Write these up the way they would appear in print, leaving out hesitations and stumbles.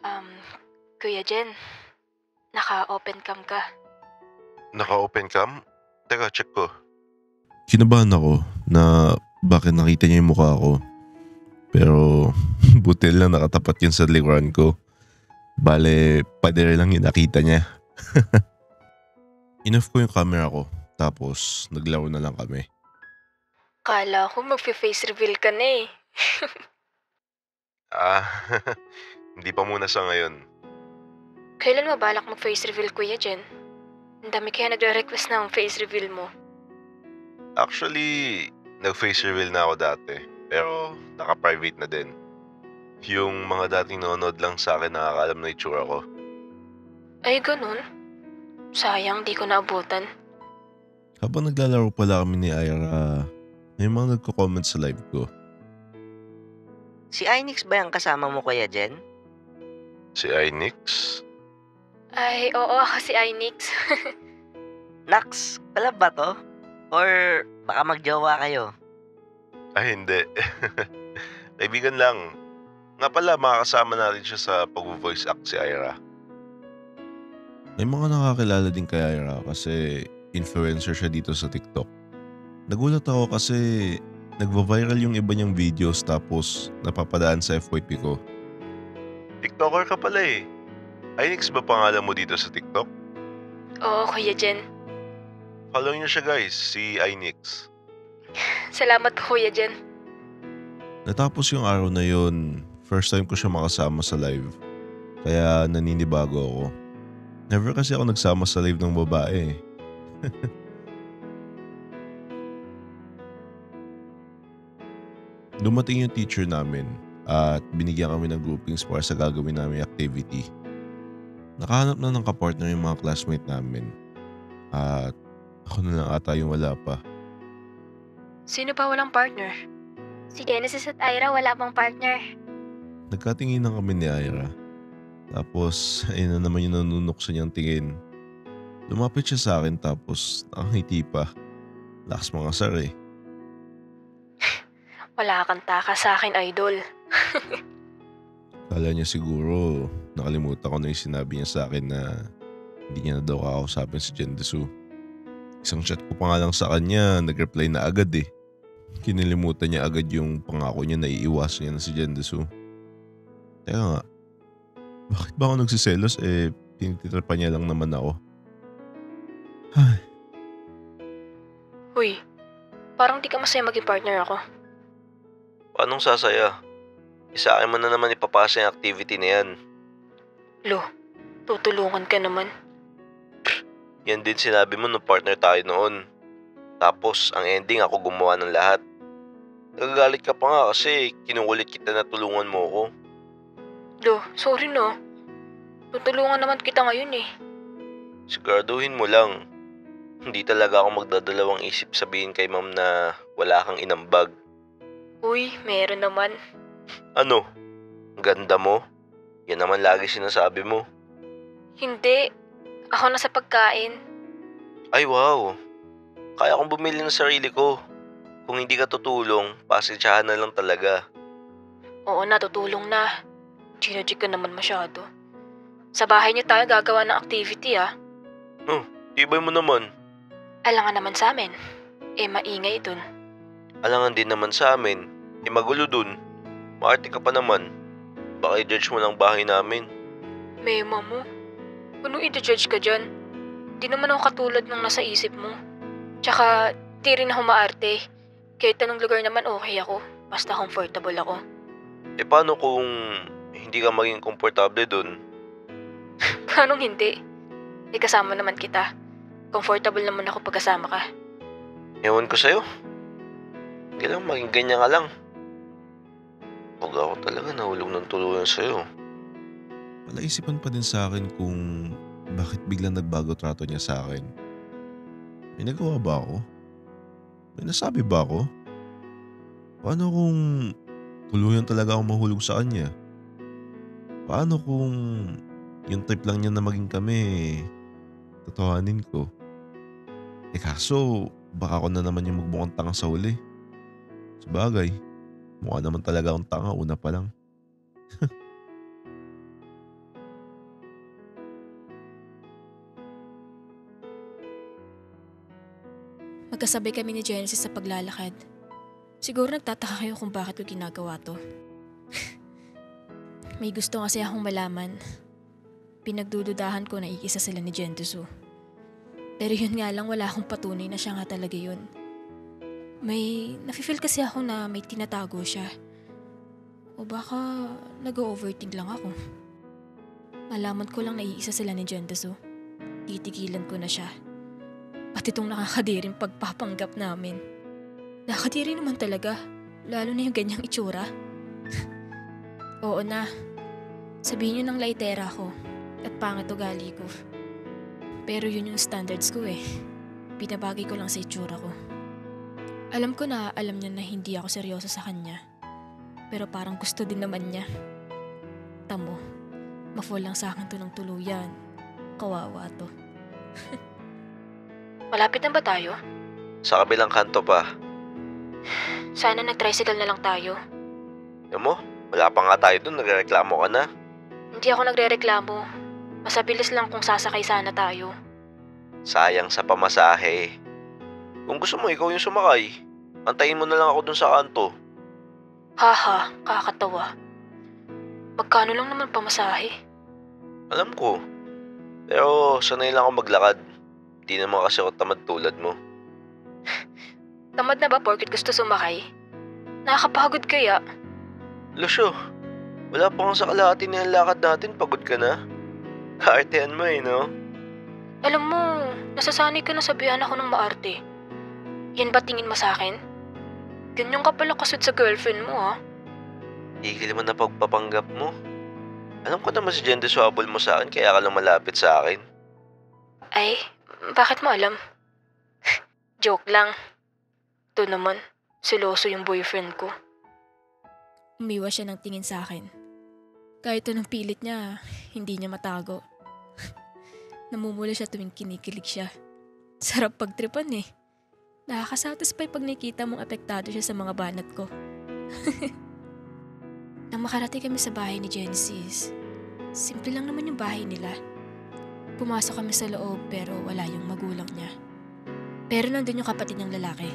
Um, Kuya Jen, naka-open cam ka. Naka-open cam? Teka, check ko. Kinabahan ako na bakit nakita niya yung mukha ko. Pero buti lang nakatapat yun sa likuran ko. Bale, pader lang yung nakita niya. Inoff ko yung camera ko. Tapos naglaro na lang kami. Kala ko magfe-face reveal ka na eh. Ah, hindi pa muna sa ngayon. Kailan mo balak mag-face reveal, Kuya Jen? Ang dami kaya nagre-request ng face reveal mo. Actually, nag-face reveal na ako dati. Pero naka-private na din. Yung mga dating nanonood lang sa akin nakakaalam na itsura ko. Ay, ganun? Sayang, di ko naabutan. Habang naglalaro pala kami ni Ira, may mga nagko-comment sa live ko. Si Inix ba yung kasama mo, Kuya Jen? Si Inix? Ay, oo, ako si Inix. Nax, collab ba to? Or baka magjowa kayo? Ay, hindi. Kaibigan lang. Nga pala, makakasama natin siya sa pag-voice act si Ira. May mga nakakilala din kay Ira kasi influencer siya dito sa TikTok. Nagulat ako kasi nagva-viral yung iba niyang videos tapos napapadaan sa FYP ko. TikToker ka pala eh. Inix ba pangalan mo dito sa TikTok? Oo, Kuya Jen. Follow niyo siya guys, si Inix. Salamat po, Kuya Jen. Natapos yung araw na yun, first time ko siya makasama sa live. Kaya naninibago ako. Never kasi ako nagsama sa live ng babae. Dumating yung teacher namin at binigyan kami ng groupings para sa gagawin namin activity. Nakahanap na ng kapartner yung mga classmate namin. At ako na lang ata yung wala pa. Sino pa walang partner? Si Genesis at Ira wala pang partner. Nagkatinginan kami ni Ira. Tapos ayun na naman yung nanunokso niyang tingin. Lumapit siya sa akin tapos nakangiti pa. Lakas mga sar eh. Wala kang taka sa akin, idol. Kala niya siguro nakalimutan ko na yung sinabi niya sa akin na hindi niya na daw kakausapin si Jendesu. Isang chat ko pa nga lang sa kanya, nag-reply na agad eh. Kinilimutan niya agad yung pangako niya na iiwasan niya na si Jendesu. Kaya nga, bakit ba ako nagsiselos eh tinititrapan niya lang naman ako. Ay, Uy, parang di ka masaya maging partner ako. Anong sasaya? Sa akin mo na naman ipapasa yung activity na yan. Lo, tutulungan ka naman. Yan din sinabi mo nung partner tayo noon. Tapos ang ending ako gumawa ng lahat. Nagagalit ka pa nga kasi kinukulit kita na tulungan mo ako. Lo, sorry no. Tutulungan naman kita ngayon eh. Siguraduhin mo lang. Hindi talaga ako magdadalawang isip sabihin kay ma'am na wala kang inambag. Uy, meron naman. Ano? Ang ganda mo? Yan naman lagi sinasabi mo. Hindi. Ako na sa pagkain. Ay wow. Kaya kong bumili ng sarili ko. Kung hindi ka tutulong, pasensyahan na lang talaga. Oo na, tutulong na. Ginajig ka naman masyado. Sa bahay niyo tayo gagawa ng activity ah. Tibay mo naman. Alangan naman sa amin. Eh, maingay dun. Alangan din naman sa amin. Magulo dun. Maarte ka pa naman. Baka i-judge mo lang bahay namin. Mema mo. Ano i-judge ka dyan? Di naman ako katulad ng nasa isip mo. Tsaka, di rin ako maarte. Kahit anong lugar naman okay ako. Basta comfortable ako. Paano kung hindi ka maging komportable dun? Paano hindi? Eh, kasama naman kita. Comfortable naman ako pag kasama ka. Ewan ko sa'yo. Kailangan maging ganyan ka lang. Huwag ako talaga nahulog ng tuluyan sa'yo. palaisipan pa din sa akin kung bakit biglang nagbago trato niya sa akin. May nagawa ba ako? May nasabi ba ako? Paano kung tuluyan talaga akong mahulog sa kanya? Paano kung yung type lang niya na maging kami, totohanin ko? Kaso baka ako na naman yung magmukhang tanga sa huli. Sabagay, mukha naman talaga akong tanga una pa lang. Magkasabay kami ni Genesis sa paglalakad. Siguro nagtataka kayo kung bakit ko ginagawa to. May gusto kasi akong malaman. Pinagdududahan ko na iisa sila ni Gentesu. Pero yun nga lang, wala akong patunay na siya nga talaga yun. May nafe-feel kasi ako na may tinatago siya. O baka nag-overthink lang ako. Malaman ko lang na iisa sila ni Gentesu. Titigilan ko na siya. Pati itong nakakadiring pagpapanggap namin. Nakakadiri naman talaga. Lalo na yung ganyang itsura. Oo na. Sabihin niyo ng laitera ko. At pangit ugali ko. Pero yun yung standards ko eh. Pinabagay ko lang sa itsura ko. Alam ko na alam niya na hindi ako seryoso sa kanya. Pero parang gusto din naman niya. Tamo, ma-fall lang sa akin to ng tuluyan. Kawawa to. Malapit na ba tayo? Sa kabilang kanto pa. Sana nag-tricycle na lang tayo. Alam mo, wala pa nga tayo dun, nagreklamo ka na. Hindi ako nagre-reklamo. Masabilis lang kung sasakay sana tayo. Sayang sa pamasahe. Kung gusto mo, ikaw yung sumakay. Antayin mo na lang ako dun sa kanto. Haha, kakatawa. Magkano lang naman pamasahe? Alam ko. Pero sanay lang ako maglakad. Di naman kasi ako tamad tulad mo. Tamad na ba porket gusto sumakay? Nakakapagod kaya? Lusyo, wala pa nga sa kalahati na yung lakad natin, pagod ka na. Kaartehan mo eh, no? Alam mo, nasasanay ka na sabihan ako ng maarte. Yan ba tingin mo sa akin? Ganyan ka pala kasud sa girlfriend mo ha? Tigil mo na pagpapanggap mo. Alam ko naman si Jende swabol mo sa akin, kaya ka lang malapit sa akin. Ay, bakit mo alam? Joke lang. Ito naman, seloso yung boyfriend ko. Umiwas siya ng tingin sa akin. Kahit anong pilit niya, hindi niya matago. Namumula siya tuwing kinikilig siya. Sarap pagtripan eh. Nakakasatisfy pag nakita mong apektado siya sa mga banat ko. Nang makarating kami sa bahay ni Genesis, simple lang naman yung bahay nila. Pumasok kami sa loob pero wala yung magulang niya. Pero nandun yung kapatid ng lalaki.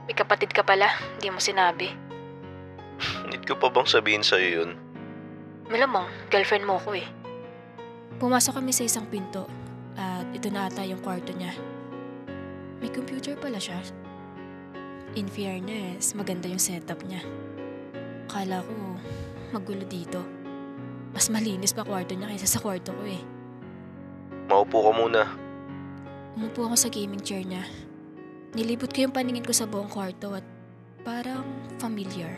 May kapatid ka pala, hindi mo sinabi. Need ko pa bang sabihin sa'yo yun? Malamang, girlfriend mo ko eh. Pumasok kami sa isang pinto at ito na ata yung kwarto niya. May computer pala siya. In fairness, maganda yung setup niya. Akala ko, magulo dito. Mas malinis pa kwarto niya kaysa sa kwarto ko eh. Maupo ka muna. Umupo ako sa gaming chair niya. Nilibot ko yung paningin ko sa buong kwarto at parang familiar.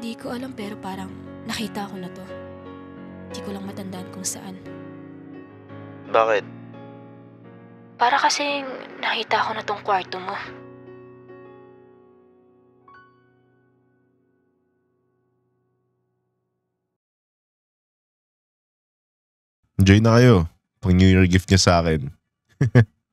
Di ko alam pero parang nakita ko na to. Di ko lang matandaan kung saan. Bakit? Para kasing nakita ko na tong kwarto mo. Enjoy na kayo. Pang New Year gift niya sa akin.